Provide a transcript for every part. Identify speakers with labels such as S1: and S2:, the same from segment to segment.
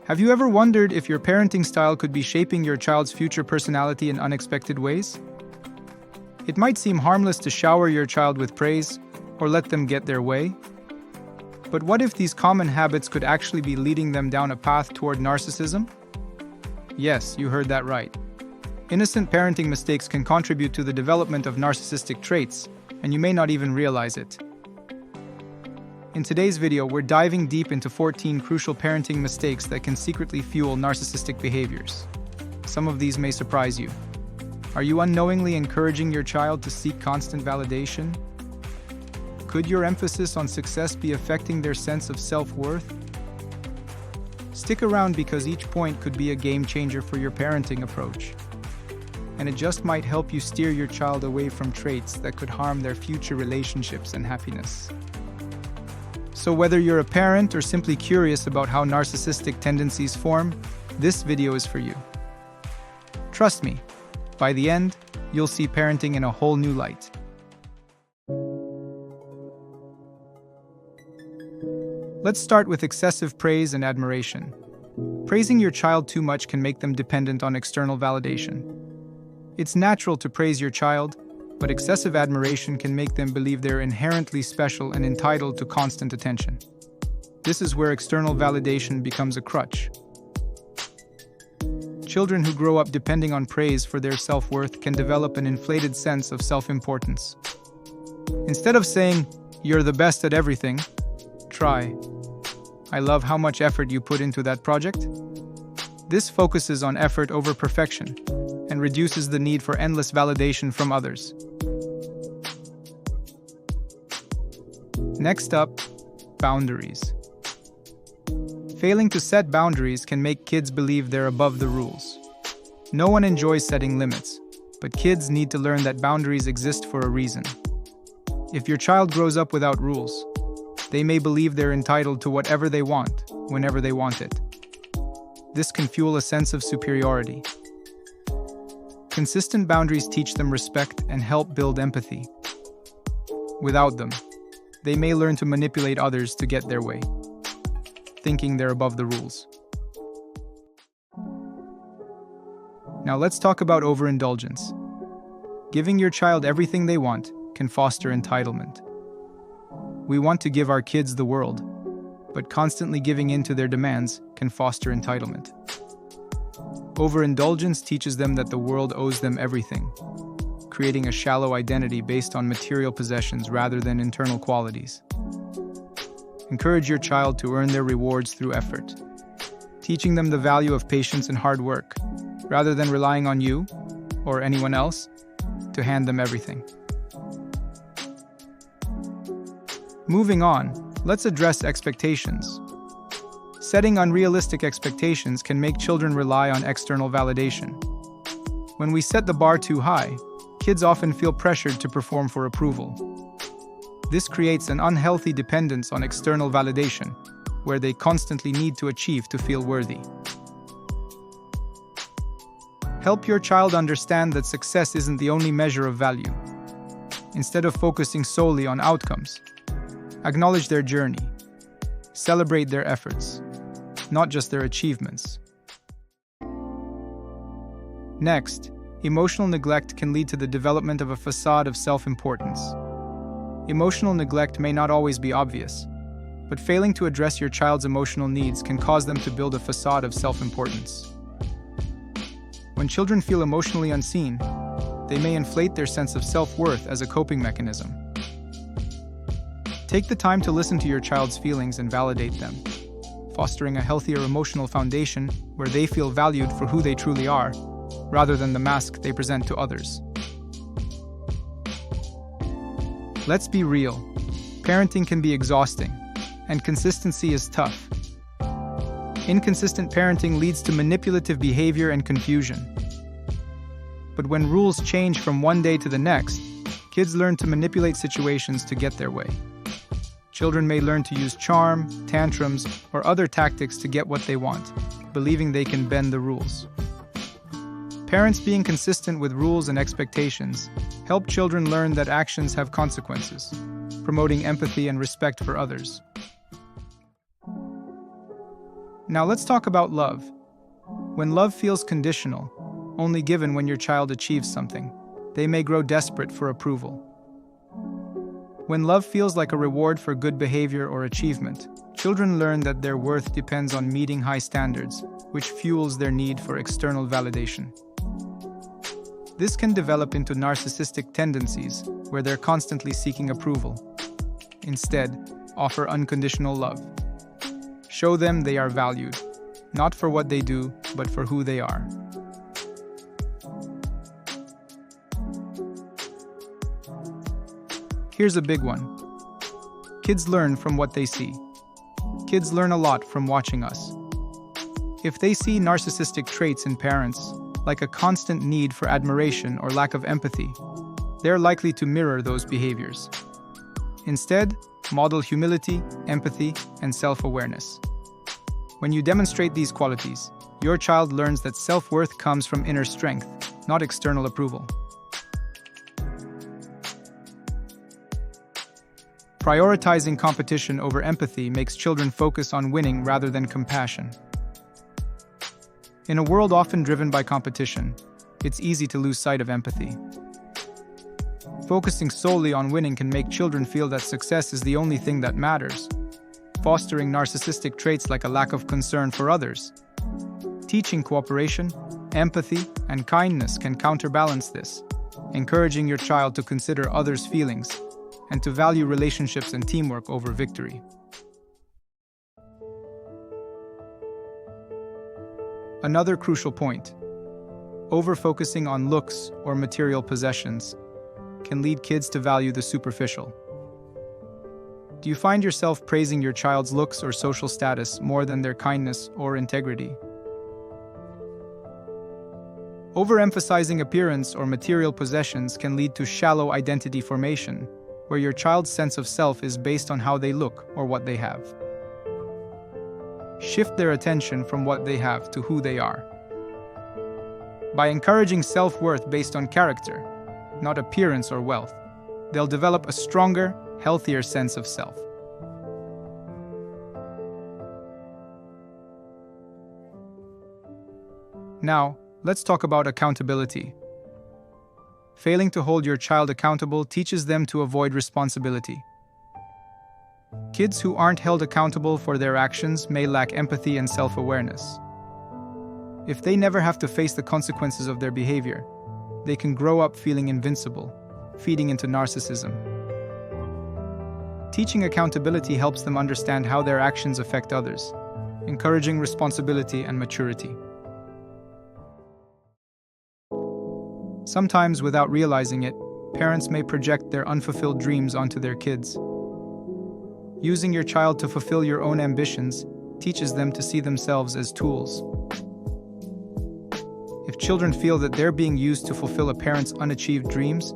S1: Have you ever wondered if your parenting style could be shaping your child's future personality in unexpected ways? It might seem harmless to shower your child with praise or let them get their way. But what if these common habits could actually be leading them down a path toward narcissism? Yes, you heard that right. Innocent parenting mistakes can contribute to the development of narcissistic traits, and you may not even realize it. In today's video, we're diving deep into 14 crucial parenting mistakes that can secretly fuel narcissistic behaviors. Some of these may surprise you. Are you unknowingly encouraging your child to seek constant validation? Could your emphasis on success be affecting their sense of self-worth? Stick around because each point could be a game changer for your parenting approach. And it just might help you steer your child away from traits that could harm their future relationships and happiness. So whether you're a parent or simply curious about how narcissistic tendencies form, this video is for you. Trust me, by the end, you'll see parenting in a whole new light. Let's start with excessive praise and admiration. Praising your child too much can make them dependent on external validation. It's natural to praise your child, but excessive admiration can make them believe they're inherently special and entitled to constant attention. This is where external validation becomes a crutch. Children who grow up depending on praise for their self-worth can develop an inflated sense of self-importance. Instead of saying, "You're the best at everything," try, "I love how much effort you put into that project." This focuses on effort over perfection and reduces the need for endless validation from others. Next up, boundaries. Failing to set boundaries can make kids believe they're above the rules. No one enjoys setting limits, but kids need to learn that boundaries exist for a reason. If your child grows up without rules, they may believe they're entitled to whatever they want, whenever they want it. This can fuel a sense of superiority. Consistent boundaries teach them respect and help build empathy. Without them, they may learn to manipulate others to get their way, thinking they're above the rules. Now let's talk about overindulgence. Giving your child everything they want can foster entitlement. We want to give our kids the world, but constantly giving in to their demands can foster entitlement. Overindulgence teaches them that the world owes them everything, creating a shallow identity based on material possessions rather than internal qualities. Encourage your child to earn their rewards through effort, teaching them the value of patience and hard work, rather than relying on you, or anyone else, to hand them everything. Moving on, let's address expectations. Setting unrealistic expectations can make children rely on external validation. When we set the bar too high, kids often feel pressured to perform for approval. This creates an unhealthy dependence on external validation, where they constantly need to achieve to feel worthy. Help your child understand that success isn't the only measure of value. Instead of focusing solely on outcomes, acknowledge their journey. Celebrate their efforts, not just their achievements. Next, emotional neglect can lead to the development of a facade of self-importance. Emotional neglect may not always be obvious, but failing to address your child's emotional needs can cause them to build a facade of self-importance. When children feel emotionally unseen, they may inflate their sense of self-worth as a coping mechanism. Take the time to listen to your child's feelings and validate them, fostering a healthier emotional foundation where they feel valued for who they truly are, rather than the mask they present to others. Let's be real. Parenting can be exhausting, and consistency is tough. Inconsistent parenting leads to manipulative behavior and confusion. But when rules change from one day to the next, kids learn to manipulate situations to get their way. Children may learn to use charm, tantrums, or other tactics to get what they want, believing they can bend the rules. Parents being consistent with rules and expectations help children learn that actions have consequences, promoting empathy and respect for others. Now let's talk about love. When love feels conditional, only given when your child achieves something, they may grow desperate for approval. When love feels like a reward for good behavior or achievement, children learn that their worth depends on meeting high standards, which fuels their need for external validation. This can develop into narcissistic tendencies, where they're constantly seeking approval. Instead, offer unconditional love. Show them they are valued, not for what they do, but for who they are. Here's a big one. Kids learn from what they see. Kids learn a lot from watching us. If they see narcissistic traits in parents, like a constant need for admiration or lack of empathy, they're likely to mirror those behaviors. Instead, model humility, empathy, and self-awareness. When you demonstrate these qualities, your child learns that self-worth comes from inner strength, not external approval. Prioritizing competition over empathy makes children focus on winning rather than compassion. In a world often driven by competition, it's easy to lose sight of empathy. Focusing solely on winning can make children feel that success is the only thing that matters, fostering narcissistic traits like a lack of concern for others. Teaching cooperation, empathy, and kindness can counterbalance this, encouraging your child to consider others' feelings and to value relationships and teamwork over victory. Another crucial point: over-focusing on looks or material possessions can lead kids to value the superficial. Do you find yourself praising your child's looks or social status more than their kindness or integrity? Overemphasizing appearance or material possessions can lead to shallow identity formation, where your child's sense of self is based on how they look or what they have. Shift their attention from what they have to who they are. By encouraging self-worth based on character, not appearance or wealth, they'll develop a stronger, healthier sense of self. Now, let's talk about accountability. Failing to hold your child accountable teaches them to avoid responsibility. Kids who aren't held accountable for their actions may lack empathy and self-awareness. If they never have to face the consequences of their behavior, they can grow up feeling invincible, feeding into narcissism. Teaching accountability helps them understand how their actions affect others, encouraging responsibility and maturity. Sometimes, without realizing it, parents may project their unfulfilled dreams onto their kids. Using your child to fulfill your own ambitions teaches them to see themselves as tools. If children feel that they're being used to fulfill a parent's unachieved dreams,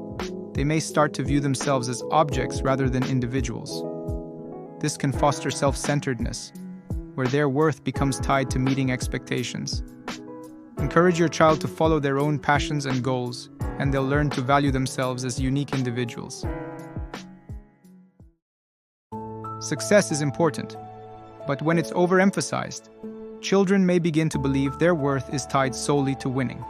S1: they may start to view themselves as objects rather than individuals. This can foster self-centeredness, where their worth becomes tied to meeting expectations. Encourage your child to follow their own passions and goals, and they'll learn to value themselves as unique individuals. Success is important, but when it's overemphasized, children may begin to believe their worth is tied solely to winning.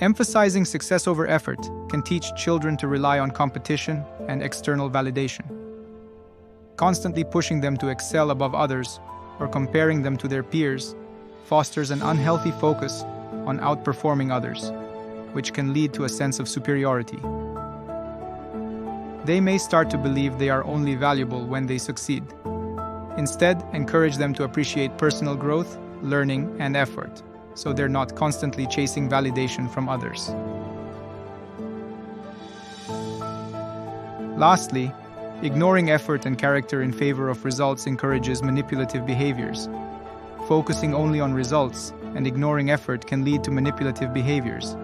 S1: Emphasizing success over effort can teach children to rely on competition and external validation. Constantly pushing them to excel above others or comparing them to their peers fosters an unhealthy focus on outperforming others, which can lead to a sense of superiority. They may start to believe they are only valuable when they succeed. Instead, encourage them to appreciate personal growth, learning, and effort, so they're not constantly chasing validation from others. Lastly, ignoring effort and character in favor of results encourages manipulative behaviors. Focusing only on results and ignoring effort can lead to manipulative behaviors,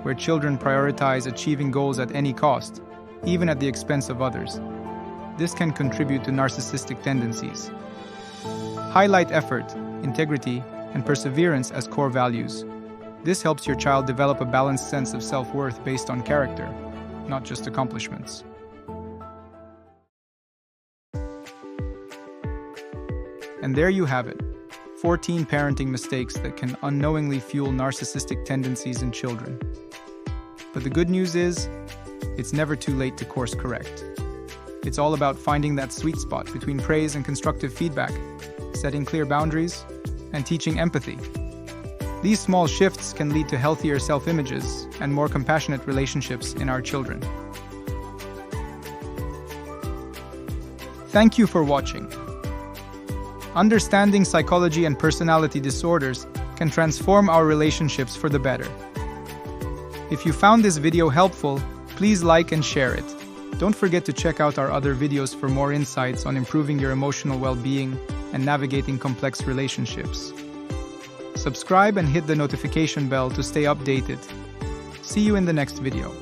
S1: where children prioritize achieving goals at any cost, even at the expense of others. This can contribute to narcissistic tendencies. Highlight effort, integrity, and perseverance as core values. This helps your child develop a balanced sense of self-worth based on character, not just accomplishments. And there you have it. 14 parenting mistakes that can unknowingly fuel narcissistic tendencies in children. But the good news is, it's never too late to course correct. It's all about finding that sweet spot between praise and constructive feedback, setting clear boundaries, and teaching empathy. These small shifts can lead to healthier self-images and more compassionate relationships in our children. Thank you for watching. Understanding psychology and personality disorders can transform our relationships for the better. If you found this video helpful, please like and share it. Don't forget to check out our other videos for more insights on improving your emotional well-being and navigating complex relationships. Subscribe and hit the notification bell to stay updated. See you in the next video.